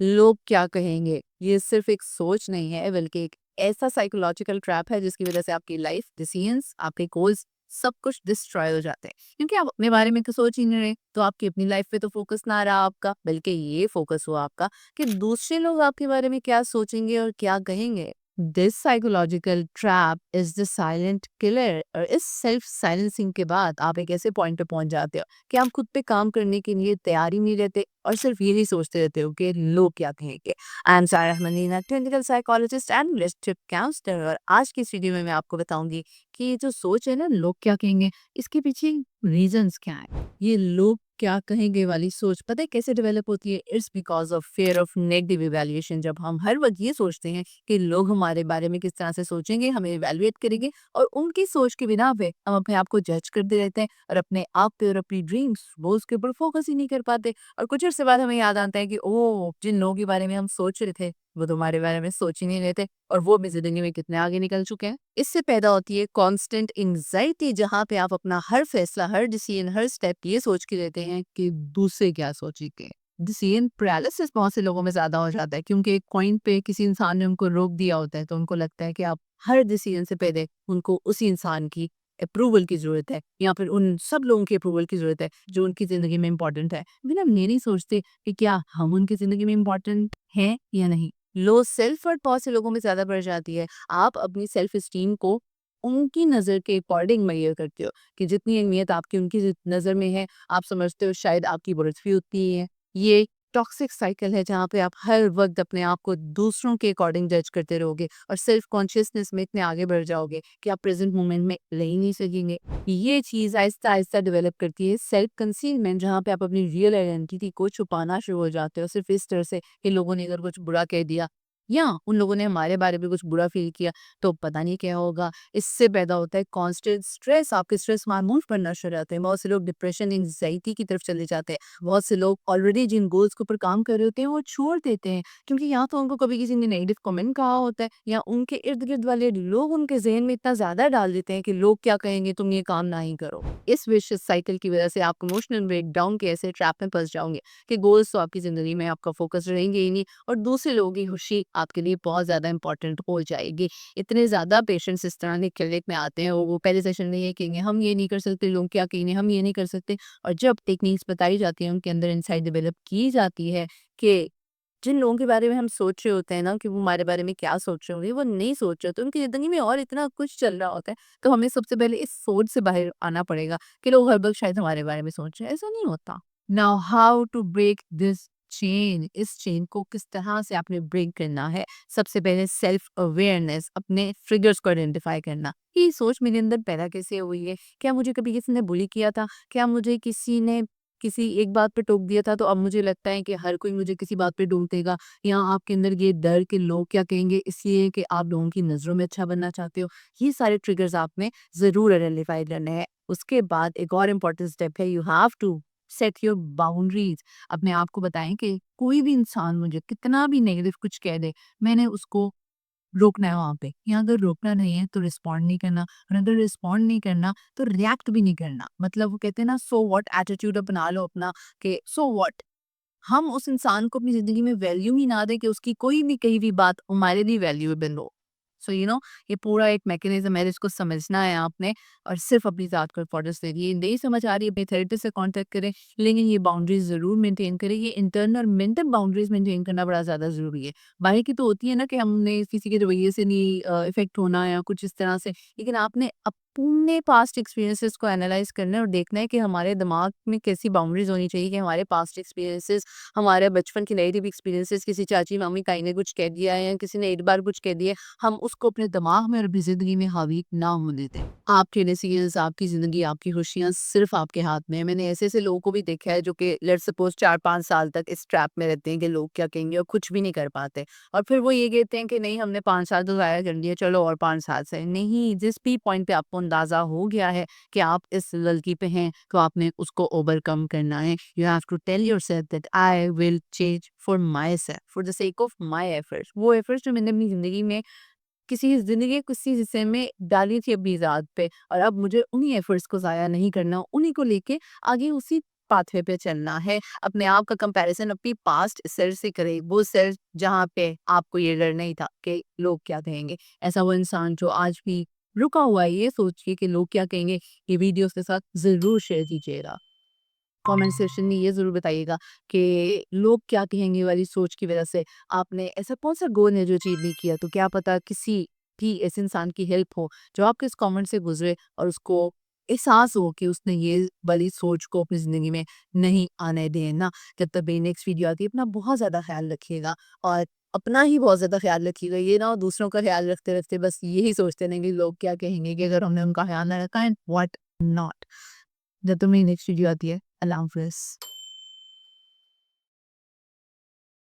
लोग क्या कहेंगे? ये सिर्फ़ एक सोच नहीं है बल्कि एक ऐसा साइकोलॉजिकल ट्रैप है जिसकी वज़ह से आपकी लाइफ़, डिसीज़न्स, आपके गोल्स सब कुछ डिस्ट्रॉय हो जाते हैं। क्योंकि आप अपने बारे में तो सोच ही नहीं रहे, तो आपकी अपनी लाइफ़ पे तो फ़ोकस ना रहा आपका, बल्कि ये फ़ोकस हुआ आपका कि दूसरे लोग आपके बारे में क्या सोचेंगे और क्या कहेंगे। This psychological trap is the silent killer और इस सेल्फ साइलेंसिंग के बाद आप एक ऐसे पॉइंट पे पहुँच जाते हो कि आप खुद पे काम करने के लिए तैयार ही नहीं रहते और सिर्फ यही सोचते रहते हो कि लोग क्या कहेंगे। I am Sara Madina, clinical psychologist and relationship counsellor, और आज की इस वीडियो में मैं आपको बताऊंगी कि ये जो सोच है ना, लोग क्या कहेंगे, इसके पीछे रीजंस क्या है। ये लोग क्या कहेंगे वाली सोच पता है कैसे डेवलप होती है? It's because of fear of negative evaluation. जब हम हर वक्त ये सोचते हैं कि लोग हमारे बारे में किस तरह से सोचेंगे, हमें इवैल्यूएट करेंगे, और उनकी सोच की बिना पे हम अपने आप को जज करते रहते हैं और अपने आप पे और अपनी ड्रीम्स गोल्स के ऊपर फोकस ही नहीं कर पाते। और कुछ अर्से बाद हमें याद आता है कि ओह! जिन लोगों के बारे में हम सोच रहे थे, वो तो हमारे बारे में सोच ही नहीं रहे थे और वो अपनी ज़िंदगी में कितने आगे निकल चुके हैं। इससे पैदा होती है कांस्टेंट एंग्ज़ायटी, जहाँ पे आप अपना हर फैसला, हर डिसीज़न, हर स्टेप ये सोच के लेते हैं कि दूसरे क्या सोचेंगे। डिसीज़न पैरालिसिस बहुत से लोगों में ज़्यादा हो जाता है क्योंकि एक पॉइंट पे किसी इंसान ने उनको रोक दिया होता है, तो उनको लगता है कि आप हर डिसीज़न से पहले उनको उसी इंसान की अप्रूवल की ज़रूरत है या फिर उन सब लोगों की अप्रूवल की ज़रूरत है जो उनकी ज़िंदगी में इम्पोर्टेंट है। बिना हम ये नहीं सोचते कि क्या हम उनकी ज़िंदगी में इम्पोर्टेंट हैं या नहीं। लो सेल्फ वर्थ बहुत से लोगों में ज़्यादा बढ़ जाती है। आप अपनी सेल्फ एस्टीम को उनकी नज़र के अकॉर्डिंग मेज़र करते हो कि जितनी अहमियत आपकी उनकी नज़र में है, आप समझते हो शायद आपकी वर्थ भी उतनी ही है। ये टॉक्सिक साइकिल है जहाँ पे आप हर वक़्त अपने आप को दूसरों के अकॉर्डिंग जज करते रहोगे और सेल्फ कॉन्शियसनेस में इतने आगे बढ़ जाओगे कि आप प्रेज़ेंट मोमेंट में रह ही नहीं सकेंगे। ये चीज़ आहिस्ता-आहिस्ता डेवलप करती है सेल्फ कंसीलमेंट, जहाँ पे आप अपनी रियल आइडेंटिटी को छुपाना शुरू हो जाते हो सिर्फ़ इस तरह से कि लोगों ने अगर कुछ बुरा कह दिया या उन लोगों ने हमारे बारे में कुछ बुरा फ़ील किया तो पता नहीं क्या होगा। इससे पैदा होता है कांस्टेंट स्ट्रेस, आपके स्ट्रेस हार्मोन्स बढ़ना शुरू हो जाते हैं। बहुत से लोग डिप्रेशन, एंग्ज़ायटी की तरफ चले जाते हैं। बहुत से लोग ऑलरेडी जिन गोल्स के ऊपर काम कर रहे होते हैं वो छोड़ देते हैं क्योंकि या तो उनको कभी किसी ने नेगेटिव कमेंट कहा होता है या उनके इर्द-गिर्द वाले लोग उनके ज़हन में इतना ज़्यादा डाल देते हैं कि लोग क्या कहेंगे, तुम ये काम ना ही करो। इस विशियस साइकिल की वजह से आप इमोशनल ब्रेकडाउन के ऐसे ट्रैप में फँस जाओगे कि गोल्स तो आपकी ज़िंदगी में आपका फ़ोकस रहेंगे ही नहीं और दूसरे लोगों की खुशी आपके लिए बहुत ज़्यादा इम्पोर्टेंट हो जाएगी। इतने ज़्यादा पेशेंट्स इस तरह के क्लिनिक में आते हैं, वो पहले सेशन में ये कहेंगे हम ये नहीं कर सकते, लोग क्या कहेंगे, हम ये नहीं कर सकते। और जब टेक्निक्स बताई जाती हैं, उनके अंदर इनसाइट डेवलप की जाती है कि जिन लोगों के बारे में हम सोच रहे होते हैं ना कि वो हमारे बारे में क्या सोच रहे होंगे, वो नहीं सोच रहे होते, उनकी ज़िंदगी में और इतना कुछ चल रहा होता है। तो हमें सबसे पहले इस सोच से बाहर आना पड़ेगा कि लोग हर वक़्त शायद हमारे बारे में सोच रहे हैं, ऐसा नहीं होता। Now how to break this chain, इस चेन को किस तरह से आपने ब्रेक करना है। सबसे पहले सेल्फ अवेयरनेस, अपने ट्रिगर्स को आइडेंटिफाई करना। ये सोच मेरे अंदर पैदा कैसे हुई है? क्या मुझे कभी किसी ने बुली किया था? क्या मुझे किसी ने किसी एक बात पे टोक दिया था तो अब मुझे लगता है कि हर कोई मुझे किसी बात पे टोक देगा, या आपके अंदर ये डर कि लोग क्या कहेंगे इसलिए कि आप लोगों की नज़रों में अच्छा बनना चाहते हो। ये सारे ट्रिगर्स आपने ज़रूर आइडेंटिफाई करने हैं। उसके बाद एक और इम्पोर्टेंट स्टेप है, you have to set your boundaries. अपने आप को बताएं कि कोई भी इंसान मुझे कितना भी नेगेटिव कुछ कह दे, मैंने उसको रोकना है वहाँ पे। या अगर रोकना नहीं है तो रिस्पॉन्ड नहीं करना, और अगर रिस्पॉन्ड नहीं करना तो रिएक्ट भी नहीं करना। मतलब वो कहते हैं ना, सो व्हाट एटीट्यूड अपना लो अपना कि सो व्हाट। हम उस इंसान को अपनी ज़िंदगी में वैल्यू ही ना दें कि उसकी कोई भी कही हुई बात हमारे लिए वैल्यूएबल हो। सो ये पूरा एक मैकेनिज़्म है जिसको समझना है आपने, और सिर्फ़ अपनी ज़ात को इम्पोर्टेंस देनी है। नहीं समझ आ रही है, अपने थेरेपिस्ट से कॉन्टैक्ट करें, लेकिन ये बाउंड्रीज़ ज़रूर मेंटेन करें। ये इंटरनल और मेंटल बाउंड्रीज़ मेंटेन करना बड़ा ज़्यादा ज़रूरी है। बाहर की तो होती है ना कि हमने किसी के रवैये से नहीं इफ़ेक्ट होना या कुछ इस तरह से, लेकिन आपने अपने पास्ट एक्सपीरियंसेस को एनालाइज़ करना है और देखना है कि हमारे दिमाग में कैसी बाउंड्रीज़ होनी चाहिए कि हमारे पास्ट एक्सपीरियंसेस, हमारे बचपन के नेगेटिव एक्सपीरियंसेस, किसी चाची मामी ताई ने कुछ कह दिया है या किसी ने एक बार कुछ कह दिया, हम उसको अपने दिमाग में और अपनी ज़िंदगी में हावी ना होने दें। आपके डिसीज़न्स, आपकी ज़िंदगी, आपकी खुशियाँ सिर्फ़ आपके हाथ में है। मैंने ऐसे-ऐसे लोगों को भी देखा है जो कि लेट्स सपोज़ 4-5 साल तक इस ट्रैप में रहते हैं कि लोग क्या कहेंगे और कुछ भी नहीं कर पाते। और फिर वो ये कहते हैं कि नहीं, हमने 5 साल तो ज़ाया कर दिए, चलो और 5 साल सही। नहीं, जिस भी पॉइंट पे आपको अंदाज़ा हो गया है कि आप इस गलती पे हैं, तो आपने उसको ओवरकम करना है। You have to tell yourself that I will change for myself, for the sake of my efforts. वो एफर्ट्स जो मैंने अपनी ज़िंदगी में ज़िंदगी के किसी हिस्से में डाली थी अपनी ज़ात पे, और अब मुझे उन्हीं एफर्ट्स को ज़ाया नहीं करना, उन्हीं को लेके आगे उसी पाथवे पे चलना है, अपने आप का कंपैरिजन अपनी पास्ट सेल्फ से करें, वो सेल्फ जहाँ पे आपको ये डर नहीं था कि लोग क्या कहेंगे। ऐसा वो इंसान जो आज भी रुका हुआ है ये सोच के कि लोग क्या कहेंगे, ये वीडियो उसके साथ ज़रूर शेयर कीजिएगा। कमेंट सेक्शन में ये ज़रूर बताइएगा कि लोग क्या कहेंगे वाली सोच की वजह से आपने ऐसा कौन-सा गोल है जो अचीव नहीं किया, तो क्या पता किसी भी ऐसे इंसान की हेल्प हो जो आपके इस कमेंट से गुज़रे और उसको एहसास हो कि उसने ये वाली सोच को अपनी ज़िंदगी में नहीं आने देना। जब तक मेरी नेक्स्ट वीडियो आती है अपना बहुत ज़्यादा ख़्याल रखिएगा और अपना ही बहुत ज़्यादा ख़्याल रखिएगा। ये ना हो दूसरों का ख़्याल रखते-रखते बस यही सोचते रहें कि लोग क्या कहेंगे, कि अगर हमने उनका ख़्याल ना रखा एंड व्हाट नॉट। जब तक मेरी नेक्स्ट वीडियो आती है, अल्लाह हाफ़िज़।